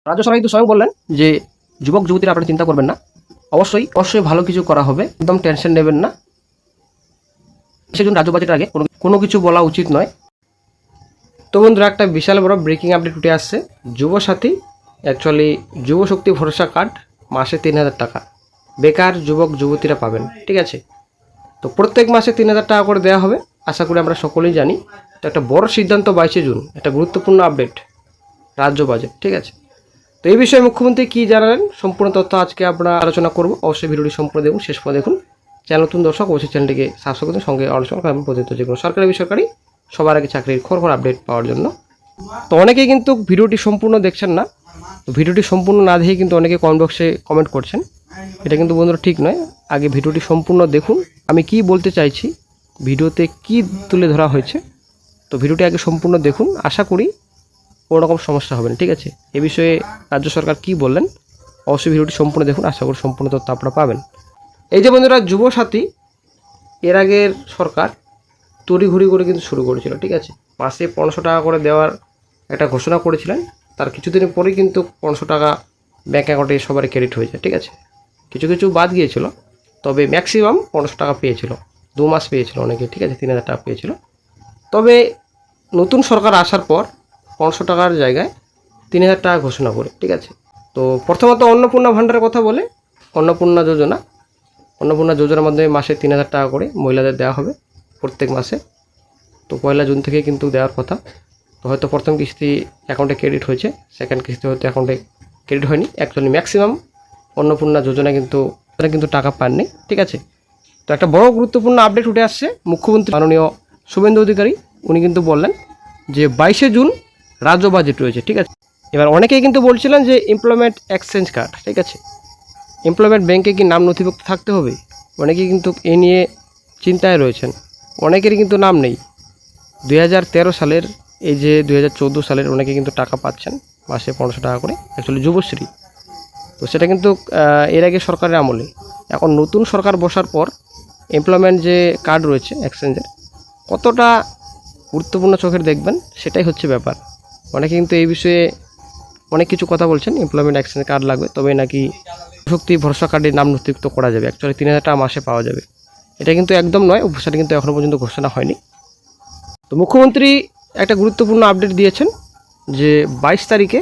রাজ্য সরকার কিন্তু স্বয়ং বললেন যে যুবক যুবতীরা আপনারা চিন্তা করবেন না, অবশ্যই অবশ্যই ভালো কিছু করা হবে, একদম টেনশন নেবেন না। সেজন্য রাজ্য বাজেটের আগে কোনো কিছু বলা উচিত নয়। তো বন্ধুরা, একটা বিশাল বড় ব্রেকিং আপডেট উঠে আসছে। যুবসাথী অ্যাকচুয়ালি যুবশক্তি ভরসা কার্ড মাসে ৩,০০০ টাকা বেকার যুবক যুবতীরা পাবেন, ঠিক আছে। তো প্রত্যেক মাসে ৩,০০০ টাকা করে দেওয়া হবে, আশা করি আমরা সকলেই জানি। তো একটা বড় সিদ্ধান্ত 22শে জুন, একটা গুরুত্বপূর্ণ আপডেট রাজ্য বাজেট, ঠিক আছে। তো এই বিষয়ে মুখ্যমন্ত্রী কী জানালেন সম্পূর্ণ তথ্য আজকে আমরা আলোচনা করব। অবশ্যই ভিডিওটি সম্পূর্ণ দেখুন, শেষ পর্যন্ত দেখুন। চ্যানেল নতুন দর্শক অবশ্যই চ্যানেলটিকে সাবস্ক্রাইব করুন, সঙ্গে আলোচনা করেন প্রতিনিয়ত যে কোনো সরকারি বেসরকারি সবার আগে চাকরির খবর আপডেট পাওয়ার জন্য। তো অনেকেই কিন্তু ভিডিওটি সম্পূর্ণ দেখছেন না, তো ভিডিওটি সম্পূর্ণ না দেখে কিন্তু অনেকে কমেন্ট বক্সে কমেন্ট করছেন, এটা কিন্তু বন্ধুরা ঠিক নয়। আগে ভিডিওটি সম্পূর্ণ দেখুন, আমি কি বলতে চাইছি, ভিডিওতে কি তুলে ধরা হয়েছে। তো ভিডিওটি আগে সম্পূর্ণ দেখুন, আশা করি কোনো রকম সমস্যা হবে না, ঠিক আছে। এ বিষয়ে রাজ্য সরকার কি বললেন অবশ্যই ভিডিওটি সম্পূর্ণ দেখুন, আশা করি সম্পূর্ণ তথ্য আপনারা পাবেন। এই যে বন্ধুরা, যুবসাথী এর আগের সরকার তড়িঘড়ি করে কিন্তু শুরু করেছিল, ঠিক আছে। মাসে 1500 টাকা করে দেওয়ার একটা ঘোষণা করেছিলেন, তার কিছুদিন পরেই কিন্তু 1500 টাকা ব্যাঙ্ক অ্যাকাউন্টে সবারই ক্রেডিট হয়ে যায়, ঠিক আছে। কিছু কিছু বাদ গিয়েছিল, তবে ম্যাক্সিমাম 1500 টাকা পেয়েছিল, 2 মাস পেয়েছিল অনেকে, ঠিক আছে, 3000 টাকা পেয়েছিল। তবে নতুন সরকার আসার পর 500 টাকার জায়গায় 3000 টাকা ঘোষণা করে, ঠিক আছে। তো প্রথমত অন্নপূর্ণা ভাণ্ডারের কথা বলে অন্নপূর্ণা যোজনার মাধ্যমে মাসে 3000 টাকা করে মহিলাদের দেওয়া হবে প্রত্যেক মাসে। তো 1 জুন থেকে কিন্তু দেওয়ার কথা। তো হয়তো প্রথম কিস্তি অ্যাকাউন্টে ক্রেডিট হয়েছে, সেকেন্ড কিস্তি হয়তো অ্যাকাউন্টে ক্রেডিট হয়নি। অ্যাকচুয়ালি ম্যাক্সিমাম অন্নপূর্ণা যোজনা কিন্তু টাকা পাননি, ঠিক আছে। তো একটা বড় গুরুত্বপূর্ণ আপডেট উঠে আসছে। মুখ্যমন্ত্রী মাননীয় শুভেন্দু অধিকারী উনি কিন্তু বললেন যে 22শে জুন রাজ্য বাজেট রয়েছে, ঠিক আছে। এবার অনেকেই কিন্তু বলছিলেন যে এমপ্লয়মেন্ট এক্সচেঞ্জ কার্ড, ঠিক আছে, এমপ্লয়মেন্ট ব্যাংকে কি নাম নথিভুক্ত থাকতে হবে? অনেকেই কিন্তু এ নিয়ে চিন্তায় রয়েছেন, অনেকেরই কিন্তু নাম নেই। 2013 সালের এই যে 2014 সালের অনেকে কিন্তু টাকা পাচ্ছেন মাসে 1500 টাকা করে, অ্যাকচুয়ালি যুবশ্রী। তো সেটা কিন্তু এর আগে সরকারের আমলে। এখন নতুন সরকার বসার পর এমপ্লয়মেন্ট যে কার্ড রয়েছে এক্সচেঞ্জের কতটা গুরুত্বপূর্ণ চোখের দেখবেন, সেটাই হচ্ছে ব্যাপার। অনেকে কিন্তু এই বিষয়ে অনেক কিছু কথা বলছেন, এমপ্লয়মেন্ট এক্সচেঞ্জ কার্ড লাগবে তবে নাকি শক্তি ভরসা কার্ডের নাম নথিভুক্ত করা যাবে, অ্যাকচুয়ালি 3000 টাকা মাসে পাওয়া যাবে। এটা কিন্তু একদম নয়, সেটা কিন্তু এখনও পর্যন্ত ঘোষণা হয়নি। তো মুখ্যমন্ত্রী একটা গুরুত্বপূর্ণ আপডেট দিয়েছেন যে 22 তারিখে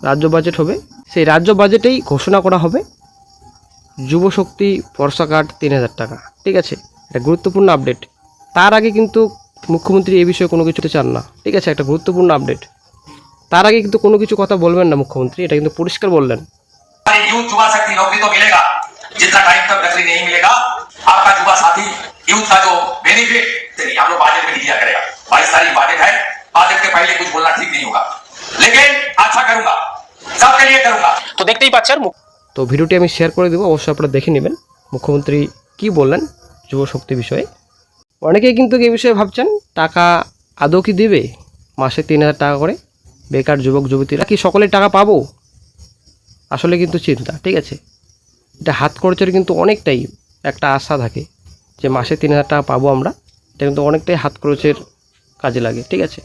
রাজ্য বাজেট হবে, সেই রাজ্য বাজেটেই ঘোষণা করা হবে যুবশক্তি ভরসা কার্ড 3000 টাকা, ঠিক আছে। এটা গুরুত্বপূর্ণ আপডেট। তার আগে কিন্তু মুখ্যমন্ত্রী এই বিষয়ে কোনো কিছুতে চান না, ঠিক আছে, একটা গুরুত্বপূর্ণ আপডেট। তার আগে কিন্তু কোনো কিছু কথা বলবেন না মুখ্যমন্ত্রী, এটা কিন্তু পরিষ্কার বললেন। यूथ युवा शक्ति नौकरी तो मिलेगा, जितना टाइम तक नौकरी नहीं मिलेगा आपका युवा साथी यूथ का जो बेनिफिट हम लोग बजट में दिया करेगा। 22 तारीख बजट है, बजट के पहले कुछ बोलना ठीक नहीं होगा, लेकिन अच्छा करूंगा, सबके लिए करूंगा। तो देखतेই পাচ্ছেন। তো ভিডিওটি আমি শেয়ার করে দেবো, অবশ্যই আপনারা দেখে নেবেন মুখ্যমন্ত্রী কি বললেন যুব শক্তি বিষয়ে। অনেকেই কিন্তু এই বিষয়ে ভাবছেন টাকা আদৌ কি দেবে মাসে 3000 টাকা করে বেকার যুবক যুবতীরা, কি সকলে টাকা পাবো? আসলে কিন্তু চিন্তা, ঠিক আছে। এটা হাত খরচের কিন্তু অনেকটাই একটা আশা থাকে যে মাসে 3000 টাকা পাবো আমরা, এটা কিন্তু অনেকটাই হাত খরচের কাজে লাগে, ঠিক আছে।